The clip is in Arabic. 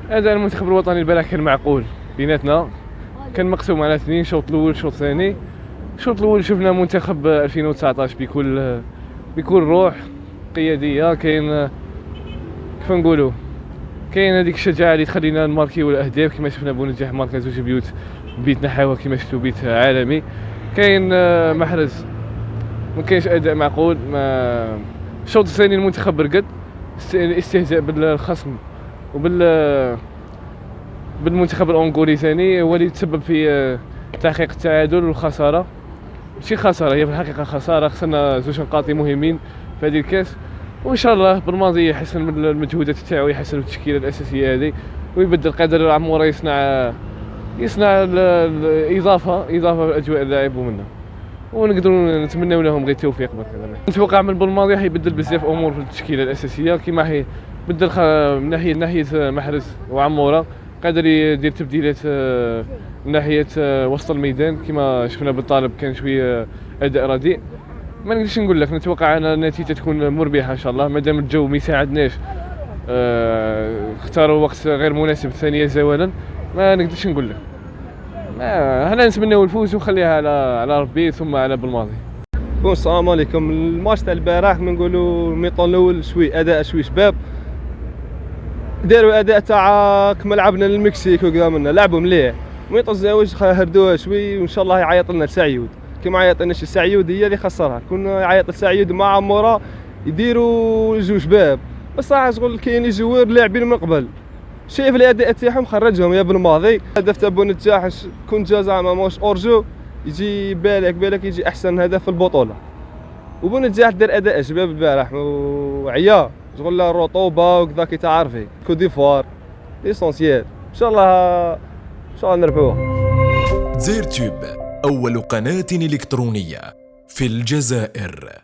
هذا المنتخب الوطني البارح كان معقول بيناتنا، كان مقسوم على اثنين، شوط الاول شوط ثاني. الشوط الاول شفنا منتخب 2019 بكل روح قياديه، كاين كيف نقولوا كاين هذيك الشجاعه اللي تخلينا نماركيو الاهداف كما شفنا بونجاح ماركا زوج بيوت، بيت نحاوه كما شفتوا بيت عالمي. كاين محرز ما كاينش اداء معقول. ما الشوط الثاني المنتخب رقد، الاستهزاء بالخصم بالمنتخب الانغولي ثاني هو اللي تسبب في تحقيق التعادل والخساره. ماشي خساره، هي في الحقيقه خساره، خسرنا زوج نقاط مهمين في هذه الكاس. وان شاء الله بالماضي يحسن من المجهودات تاعو، يحسن التشكيله الاساسيه هذه ويبدل. قادر عمورة يصنع الاضافه لاجواء اللاعب ومنه، ونقدروا نتمنوا لهم غير التوفيق. نتوقع من بالماضي حيبدل بزاف امور في التشكيله الاساسيه، كما حيبدل من ناحيه محرز وعمورة. قادر يدير تبديلات من ناحيه وسط الميدان، كما شفنا بالطالب كان شويه اداء رديء. ما نقدرش نقول لك، نتوقع ان النتيجه تكون مربحه ان شاء الله، مادام الجو ما يساعدناش. اختاروا وقت غير مناسب ثانيه زوالا، ما نقدرش نقول لك. حنا نتمناو الفوز ونخليها على ربي ثم على بالماضي. السلام عليكم. الماتش تاع البارح نقولوا الميطون الاول اداء شوي شباب، داروا اداء تاع كما لعبنا المكسيك وقدامنا، لعبوا مليح. الميطون الزواج هردوها شوي، وان شاء الله يعيط لنا سعيود كما عيط لنا سعيود، هي اللي خسرها. كون يعيط سعيود مع عمورة يديروا جوج باب، بصح شغل كاين جوار لاعبين من قبل، شايف الاداء تاعهم خرجهم يا بالماضي. هدف تاع بونجاح كون جا زعما ماهوش اورجو، يجي بالك يجي احسن هدف في البطوله. وبونجاح دار اداء شباب البارح وعيا شغل الرطوبه وكذا كي تعرفي كو ديفوار ليسونسيال. ان شاء الله نربحوها. زير تيوب، أول قناة إلكترونية في الجزائر.